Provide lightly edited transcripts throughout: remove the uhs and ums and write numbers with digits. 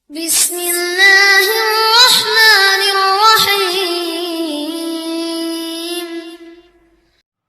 Bismillahirrahmanirrahim.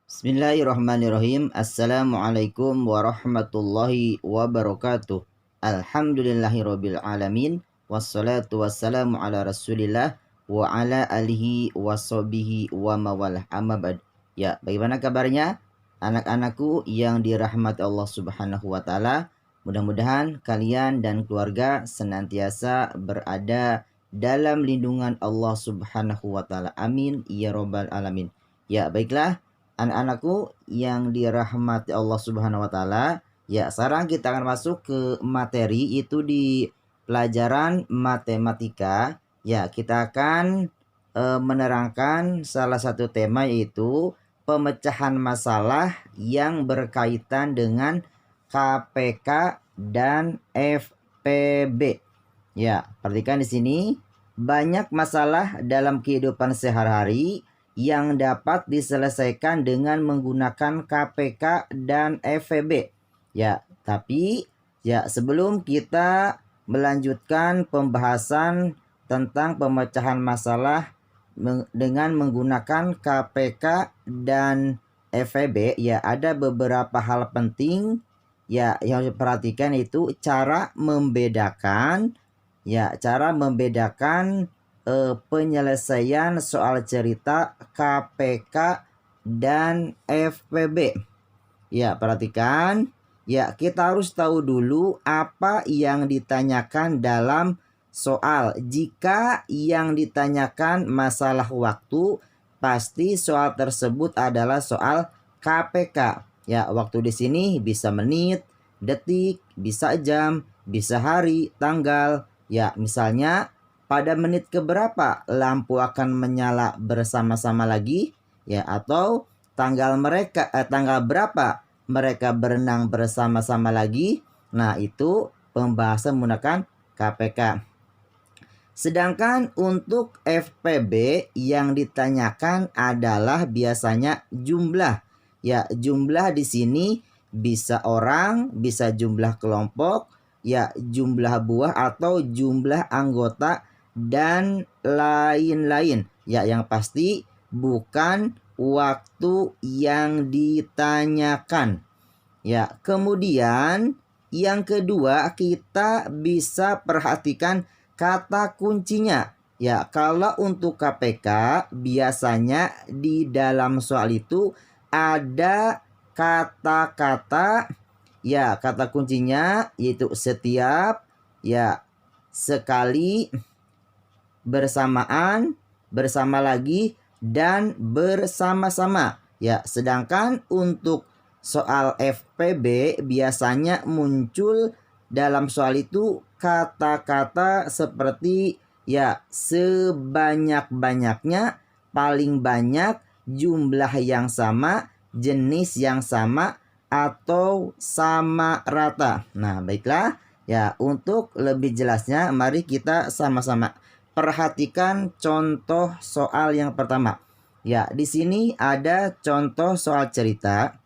Bismillahirrahmanirrahim. Assalamualaikum warahmatullahi wabarakatuh. Alhamdulillahirabbil alamin. Wassalatu wassalamu ala Rasulillah wa ala alihi washabihi wa mawalah. Amma ba'd. Ya, bagaimana kabarnya anak-anakku yang dirahmati Allah Subhanahu wa taala? Mudah-mudahan kalian dan keluarga senantiasa berada dalam lindungan Allah Subhanahu wa taala. Amin ya rabbal alamin. Ya, baiklah anak-anakku yang dirahmati Allah Subhanahu wa taala, ya sekarang kita akan masuk ke materi itu di pelajaran matematika. Ya, kita akan menerangkan salah satu tema yaitu pemecahan masalah yang berkaitan dengan KPK dan FPB. Ya, perhatikan di sini banyak masalah dalam kehidupan sehari-hari yang dapat diselesaikan dengan menggunakan KPK dan FPB. Ya, tapi ya sebelum kita melanjutkan pembahasan tentang pemecahan masalah dengan menggunakan KPK dan FPB, ya ada beberapa hal penting ya yang harus diperhatikan, itu cara membedakan penyelesaian soal cerita KPK dan FPB. Ya, perhatikan. Ya, kita harus tahu dulu apa yang ditanyakan dalam soal. Jika yang ditanyakan masalah waktu, pasti soal tersebut adalah soal KPK. Ya, waktu di sini bisa menit, detik, bisa jam, bisa hari, tanggal. Ya, misalnya pada menit keberapa lampu akan menyala bersama-sama lagi, ya, atau tanggal berapa mereka berenang bersama-sama lagi. Nah, itu pembahasan menggunakan KPK. Sedangkan untuk FPB yang ditanyakan adalah biasanya jumlah. Ya, jumlah di sini bisa orang, bisa jumlah kelompok, ya jumlah buah atau jumlah anggota dan lain-lain. Ya, yang pasti bukan waktu yang ditanyakan. Ya, kemudian yang kedua kita bisa perhatikan kata kuncinya. Ya, kalau untuk KPK biasanya di dalam soal itu ada kata-kata, ya kata kuncinya yaitu setiap, ya sekali, bersamaan, bersama lagi, dan bersama-sama. Ya, sedangkan untuk soal FPB biasanya muncul dalam soal itu kata-kata seperti ya sebanyak-banyaknya, paling banyak, jumlah yang sama, jenis yang sama, atau sama rata. Nah, baiklah. Ya, untuk lebih jelasnya mari kita sama-sama perhatikan contoh soal yang pertama. Ya, di sini ada contoh soal cerita.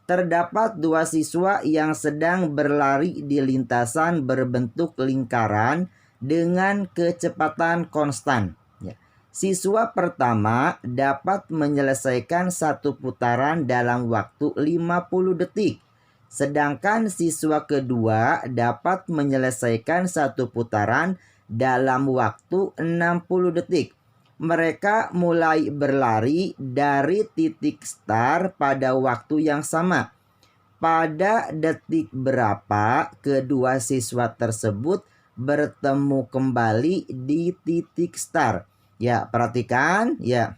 Terdapat dua siswa yang sedang berlari di lintasan berbentuk lingkaran dengan kecepatan konstan. Ya. Siswa pertama dapat menyelesaikan satu putaran dalam waktu 50 detik. Sedangkan siswa kedua dapat menyelesaikan satu putaran dalam waktu 60 detik. Mereka mulai berlari dari titik start pada waktu yang sama. Pada detik berapa kedua siswa tersebut bertemu kembali di titik start? Ya, perhatikan ya.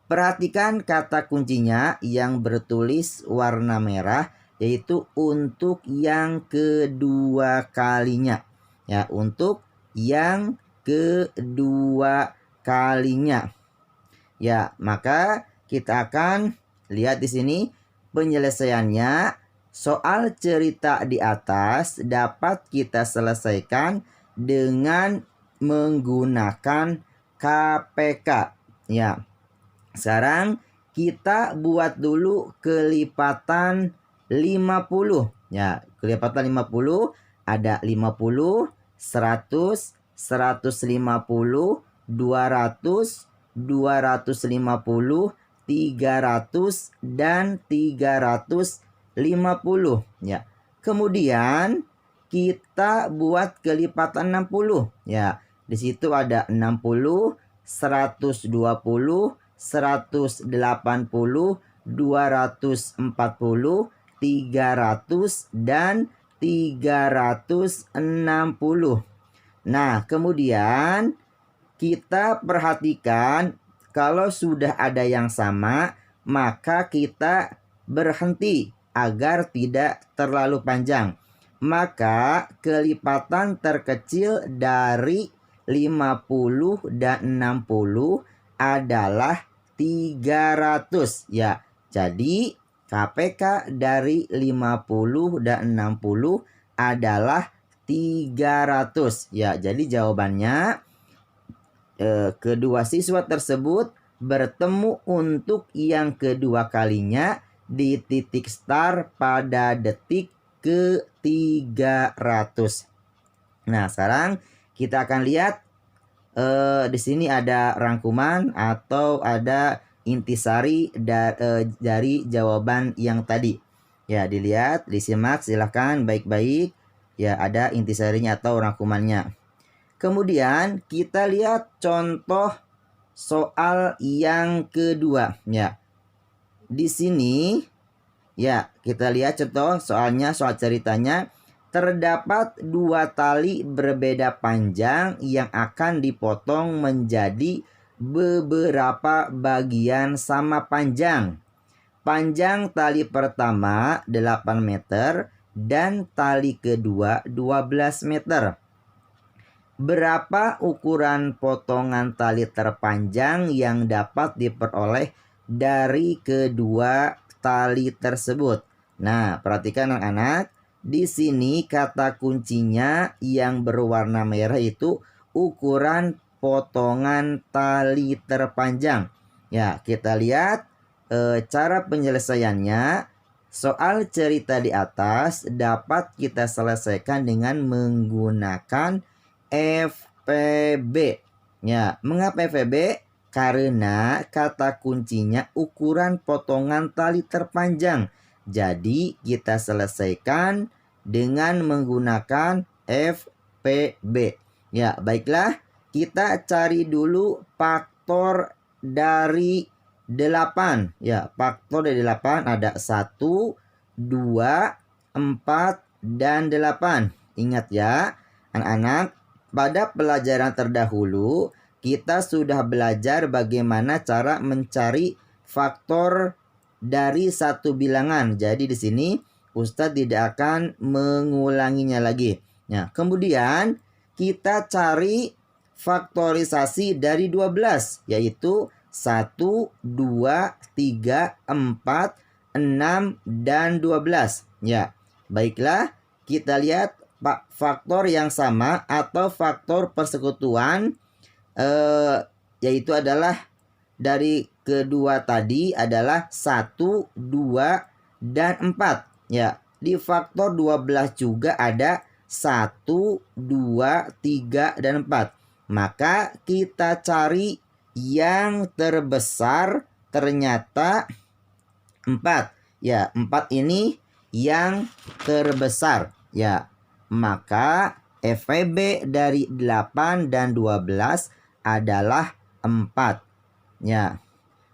Perhatikan kata kuncinya yang bertulis warna merah, yaitu untuk yang kedua kalinya. Ya, untuk yang kedua kalinya. Ya, maka kita akan lihat di sini penyelesaiannya. Soal cerita di atas dapat kita selesaikan dengan menggunakan KPK. Ya. Sekarang kita buat dulu kelipatan 50. Ya, kelipatan 50 ada 50, 100, 150, 200, 250, 300, dan 350 ya. Kemudian kita buat kelipatan 60 ya. Di situ ada 60, 120, 180, 240, 300, dan 360. Nah, kemudian kita perhatikan kalau sudah ada yang sama, maka kita berhenti agar tidak terlalu panjang. Maka kelipatan terkecil dari 50 dan 60 adalah 300 ya. Jadi KPK dari 50 dan 60 adalah 300 ya. Jadi jawabannya kedua siswa tersebut bertemu untuk yang kedua kalinya di titik start pada detik ke-300. Nah, sekarang kita akan lihat di sini ada rangkuman atau ada intisari dari jawaban yang tadi. Ya, dilihat, disimak silahkan baik-baik. Ya, ada intisarinya atau rangkumannya. Kemudian kita lihat contoh soal yang kedua. Ya, di sini ya kita lihat contoh soalnya, soal ceritanya. Terdapat dua tali berbeda panjang yang akan dipotong menjadi beberapa bagian sama panjang. Panjang tali pertama 8 meter dan tali kedua 12 meter. Berapa ukuran potongan tali terpanjang yang dapat diperoleh dari kedua tali tersebut? Nah, perhatikan anak-anak. Di sini kata kuncinya yang berwarna merah itu ukuran potongan tali terpanjang. Ya, kita lihat cara penyelesaiannya. Soal cerita di atas dapat kita selesaikan dengan menggunakan FPB. Ya, mengapa FPB? Karena kata kuncinya ukuran potongan tali terpanjang. Jadi kita selesaikan dengan menggunakan FPB. Ya, baiklah. Kita cari dulu faktor dari 8. Ya, faktor dari 8 ada 1, 2, 4, dan 8. Ingat ya, anak-anak, pada pelajaran terdahulu kita sudah belajar bagaimana cara mencari faktor dari satu bilangan. Jadi di sini Ustadz tidak akan mengulanginya lagi. Nah, kemudian kita cari faktorisasi dari 12, yaitu 1, 2, 3, 4, 6, dan 12. Ya, baiklah, kita lihat faktor yang sama atau faktor persekutuan yaitu adalah dari kedua tadi adalah 1, 2, dan 4. Ya, di faktor 12 juga ada 1, 2, 3, dan 4. Maka kita cari yang terbesar, ternyata 4. Ya, 4 ini yang terbesar. Ya, maka FPB dari 8 dan 12 adalah 4. Ya,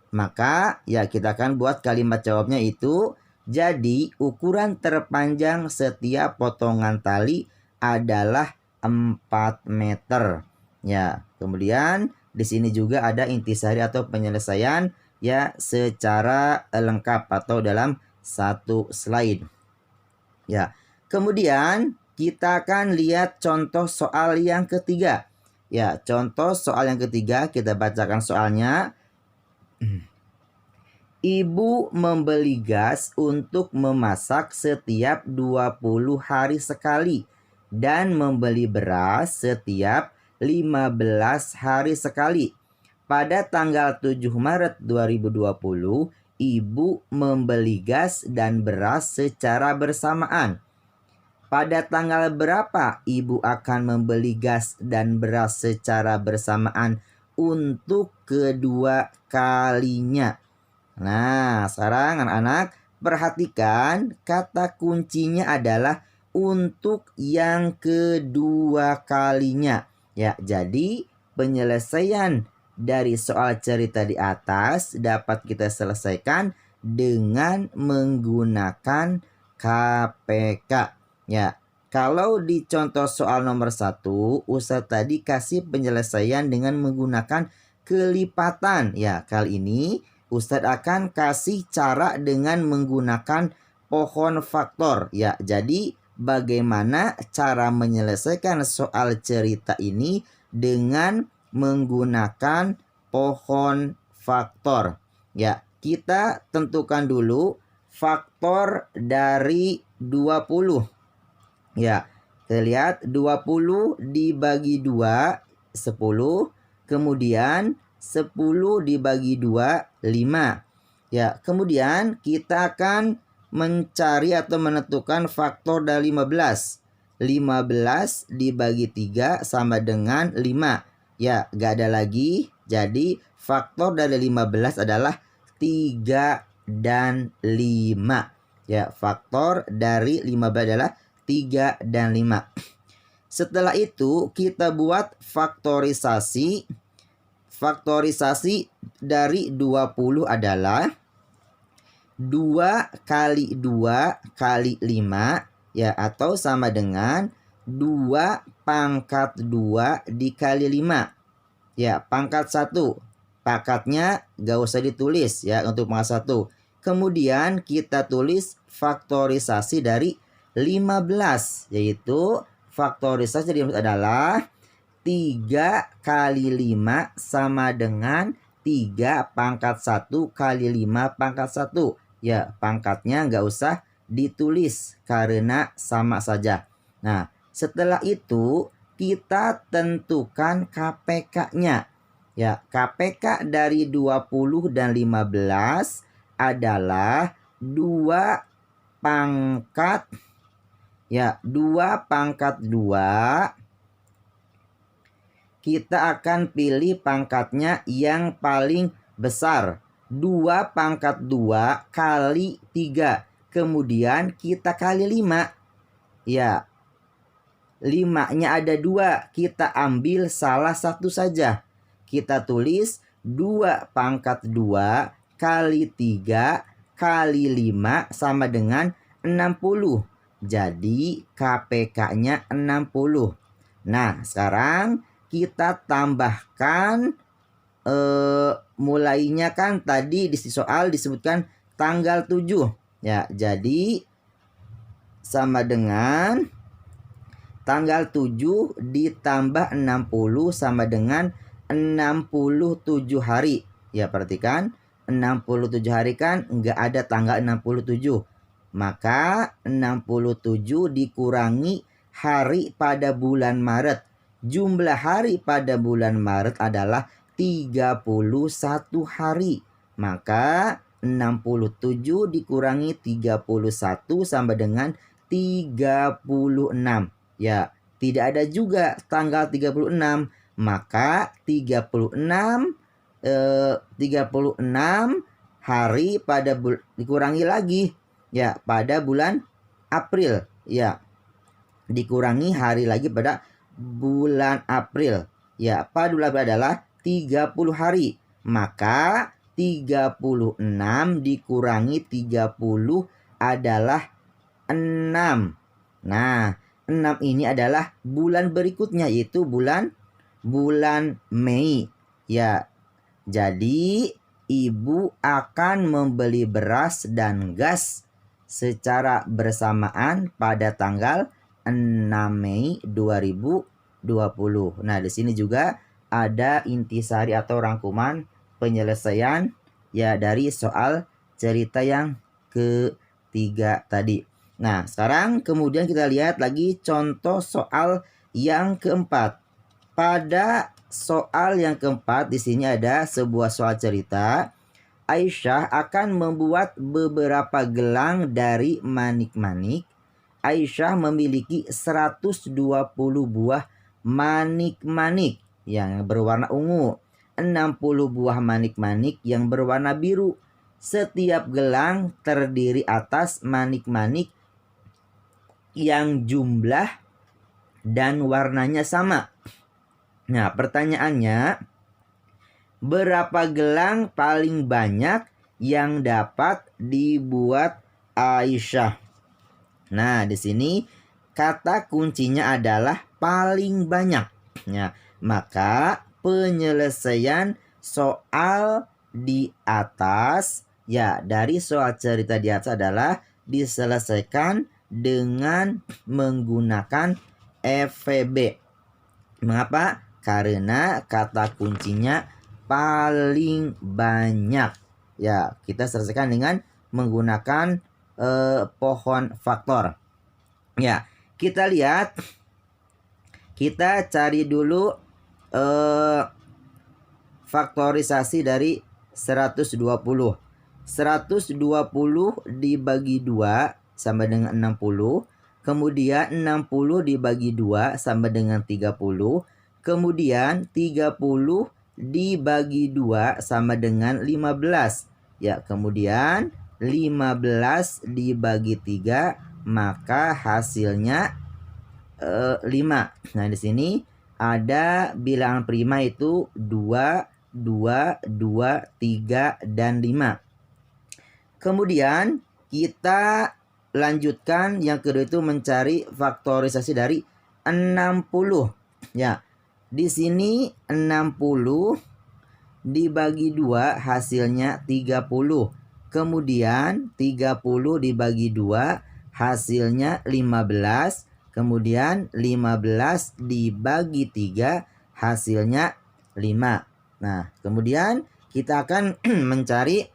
maka ya kita akan buat kalimat jawabnya itu. Jadi ukuran terpanjang setiap potongan tali adalah 4 meter. Ya, kemudian di sini juga ada intisari atau penyelesaian ya secara lengkap atau dalam satu slide. Ya, kemudian kita akan lihat contoh soal yang ketiga. Ya, contoh soal yang ketiga kita bacakan soalnya. Ibu membeli gas untuk memasak setiap 20 hari sekali dan membeli beras setiap 15 hari sekali. Pada tanggal 7 Maret 2020, ibu membeli gas dan beras secara bersamaan. Pada tanggal berapa ibu akan membeli gas dan beras secara bersamaan untuk kedua kalinya? Nah, sekarang anak-anak perhatikan kata kuncinya adalah untuk yang kedua kalinya. Ya, jadi penyelesaian dari soal cerita di atas dapat kita selesaikan dengan menggunakan KPK. Ya, kalau di contoh soal nomor 1, Ustadz tadi kasih penyelesaian dengan menggunakan kelipatan. Ya, kali ini Ustadz akan kasih cara dengan menggunakan pohon faktor. Ya, jadi bagaimana cara menyelesaikan soal cerita ini dengan menggunakan pohon faktor. Ya, kita tentukan dulu faktor dari 20. Ya, kita lihat 20 dibagi 2, 10. Kemudian 10 dibagi 2, 5. Ya, kemudian kita akan mencari atau menentukan faktor dari 15. 15 dibagi 3 sama dengan 5. Ya, gak ada lagi. Jadi faktor dari 15 adalah 3 dan 5. Ya, faktor dari 15 adalah 3 dan 5. Setelah itu kita buat faktorisasi. Faktorisasi dari 20 adalah 2 kali 2 kali 5, ya, atau sama dengan 2 pangkat 2 dikali 5. Ya, pangkat 1. Pangkatnya gak usah ditulis ya untuk pangkat 1. Kemudian kita tulis faktorisasi dari 15, yaitu faktorisasi dari 15 adalah 3 kali 5 sama dengan 3 pangkat 1 kali 5 pangkat 1. Ya, pangkatnya nggak usah ditulis karena sama saja. Nah, setelah itu kita tentukan KPK-nya. Ya, KPK dari 20 dan 15 adalah 2 pangkat, ya, 2 pangkat 2. Kita akan pilih pangkatnya yang paling besar. 2 pangkat 2 kali 3. Kemudian kita kali 5. Ya, 5-nya ada 2. Kita ambil salah satu saja. Kita tulis 2 pangkat 2 kali 3 kali 5 sama dengan 60. Jadi KPK-nya 60. Nah, sekarang kita tambahkan mulainya kan tadi di soal disebutkan tanggal 7. Ya, jadi sama dengan tanggal 7 ditambah 60 sama dengan 67 hari. Ya, perhatikan 67 hari kan enggak ada tanggal 67. Maka 67 dikurangi hari pada bulan Maret. Jumlah hari pada bulan Maret adalah 31 hari. Maka 67 dikurangi 31 sama dengan 36. Ya, tidak ada juga tanggal 36. Maka 36 hari pada dikurangi lagi, ya, pada bulan April. Ya, dikurangi hari lagi pada bulan April. Ya, pada bulan April adalah 30 hari. Maka 36 dikurangi 30 adalah 6. Nah, 6 ini adalah bulan berikutnya, yaitu bulan Mei. Ya, jadi ibu akan membeli beras dan gas secara bersamaan pada tanggal 6 Mei 2020. Nah, di sini juga ada intisari atau rangkuman penyelesaian ya dari soal cerita yang ketiga tadi. Nah, sekarang kemudian kita lihat lagi contoh soal yang keempat. Pada soal yang keempat di sini ada sebuah soal cerita. Aisyah akan membuat beberapa gelang dari manik-manik Aisyah memiliki 120 buah manik-manik yang berwarna ungu, 60 buah manik-manik yang berwarna biru. Setiap gelang terdiri atas manik-manik yang jumlah dan warnanya sama. Nah, pertanyaannya, berapa gelang paling banyak yang dapat dibuat Aisyah? Nah, di sini kata kuncinya adalah paling banyak. Ya, maka penyelesaian soal di atas, ya dari soal cerita di atas adalah diselesaikan dengan menggunakan FVB. Mengapa? Karena kata kuncinya paling banyak. Ya, kita selesaikan dengan menggunakan pohon faktor. Ya, kita lihat, kita cari dulu faktorisasi dari 120. 120 dibagi 2 sama dengan 60. Kemudian 60 dibagi 2 sama dengan 30. Kemudian 30 dibagi 2 sama dengan 15. Ya, kemudian 15 dibagi 3, maka hasilnya 5. Nah, di sini ada bilangan prima itu 2, 2, 2, 3, dan 5. Kemudian kita lanjutkan yang kedua itu mencari faktorisasi dari 60. Ya, di sini 60 dibagi 2 hasilnya 30. Kemudian 30 dibagi 2 hasilnya 15. Kemudian 15 dibagi 3 hasilnya 5. Nah, kemudian kita akan mencari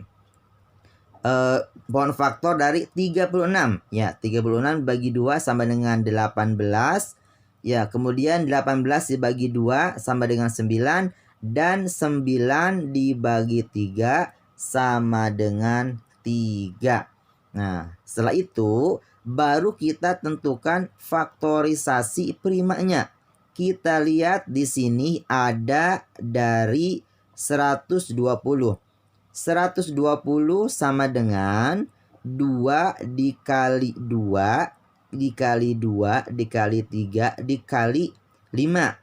pohon faktor dari 36. Ya, 36 bagi 2 sama dengan 18. Ya, kemudian 18 dibagi 2 sama dengan 9. Dan 9 dibagi 3 sama dengan 3. Nah, setelah itu baru kita tentukan faktorisasi primanya. Kita lihat di sini ada dari 120. 120 sama dengan 2 dikali 2 dikali 2 dikali 3 dikali 5.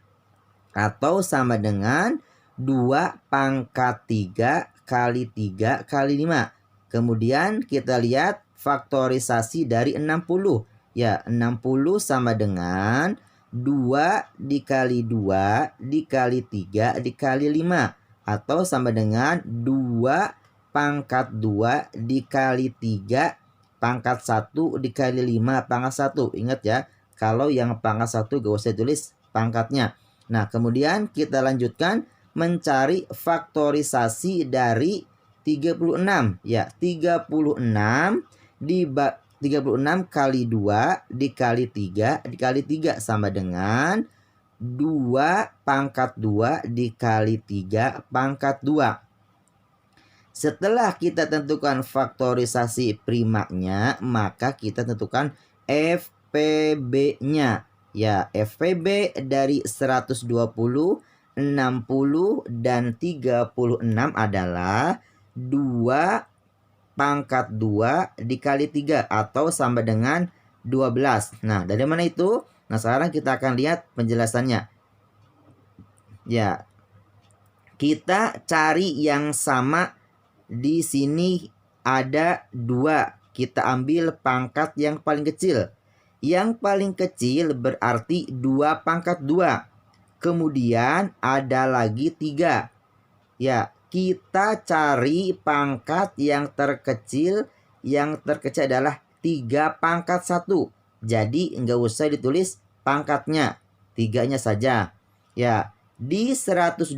Atau sama dengan 2 pangkat 3 kali 3 kali 5. Kemudian kita lihat faktorisasi dari 60. Ya, 60 sama dengan 2 dikali 2 dikali 3 dikali 5. Atau sama dengan 2 pangkat 2 dikali 3 pangkat 1 dikali 5 pangkat 1. Ingat ya, kalau yang pangkat 1 gak usah tulis pangkatnya. Nah, kemudian kita lanjutkan mencari faktorisasi dari 36. Ya, 36 kali 2 dikali 3 dikali 3 sama dengan 2 pangkat 2 dikali 3 pangkat 2. Setelah kita tentukan faktorisasi primanya, maka kita tentukan FPB-nya. Ya, FPB dari 120, 60, dan 36 adalah 2 pangkat 2 dikali 3 atau sama dengan 12. Nah, dari mana itu? Nah, sekarang kita akan lihat penjelasannya. Ya, kita cari yang sama. Di sini ada 2. Kita ambil pangkat yang paling kecil. Yang paling kecil berarti 2 pangkat 2. Kemudian ada lagi 3. Ya, kita cari pangkat yang terkecil. Yang terkecil adalah 3 pangkat 1. Jadi nggak usah ditulis pangkatnya, 3-nya saja. Ya, di 120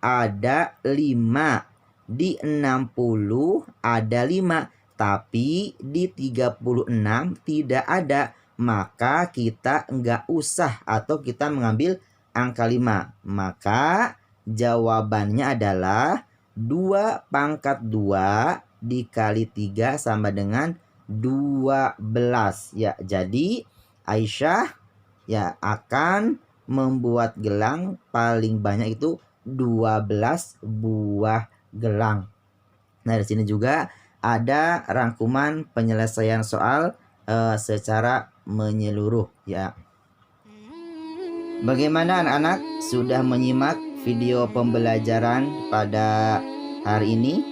ada 5. Di 60 ada 5. Tapi di 36 tidak ada. Maka kita nggak usah atau kita mengambil angka 5. Maka jawabannya adalah 2 pangkat 2 dikali 3 sama dengan 12. Ya, jadi Aisyah ya akan membuat gelang paling banyak itu 12 buah gelang. Nah, di sini juga ada rangkuman penyelesaian soal secara menyeluruh ya. Bagaimana anak-anak, sudah menyimak video pembelajaran pada hari ini?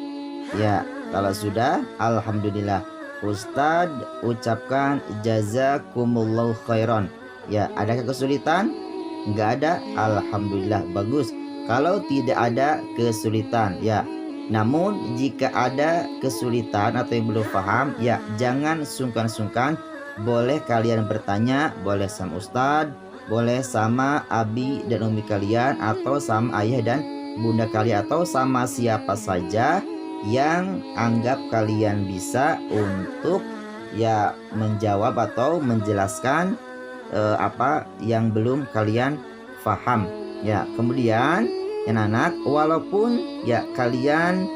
Ya, kalau sudah, alhamdulillah. Ustadz ucapkan jazakumullahu khairan. Ya, adakah kesulitan? Enggak ada? Alhamdulillah, bagus. Kalau tidak ada kesulitan, ya. Namun jika ada kesulitan atau yang belum paham, ya jangan sungkan-sungkan. Boleh kalian bertanya, boleh sama Ustadz, boleh sama abi dan umi kalian, atau sama ayah dan bunda kalian, atau sama siapa saja yang anggap kalian bisa untuk ya menjawab atau menjelaskan apa yang belum kalian paham ya. Kemudian anak-anak, walaupun ya kalian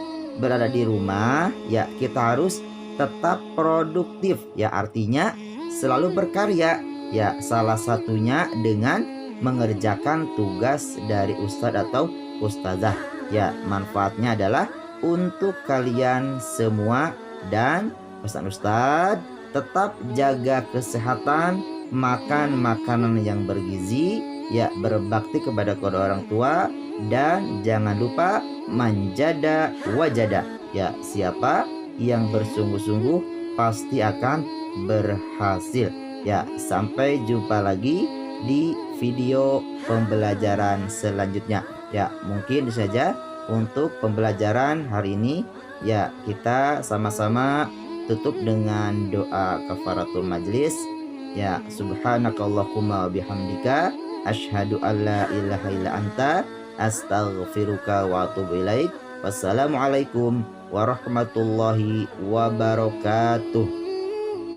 berada di rumah, ya kita harus tetap produktif ya, artinya selalu berkarya ya, salah satunya dengan mengerjakan tugas dari ustadz atau ustazah ya. Manfaatnya adalah untuk kalian semua, dan pesan ustadz tetap jaga kesehatan, makan makanan yang bergizi ya, berbakti kepada kedua orang tua, dan jangan lupa manjada wajada ya, siapa yang bersungguh-sungguh pasti akan berhasil ya. Sampai jumpa lagi di video pembelajaran selanjutnya ya. Mungkin itu saja untuk pembelajaran hari ini ya. Kita sama-sama tutup dengan doa kafaratul majlis ya. Subhanakallahumma bihamdika asyhadu alla ilaha illa anta astaghfiruka wa atubu ilaik. Wassalamualaikum warahmatullahi wabarakatuh.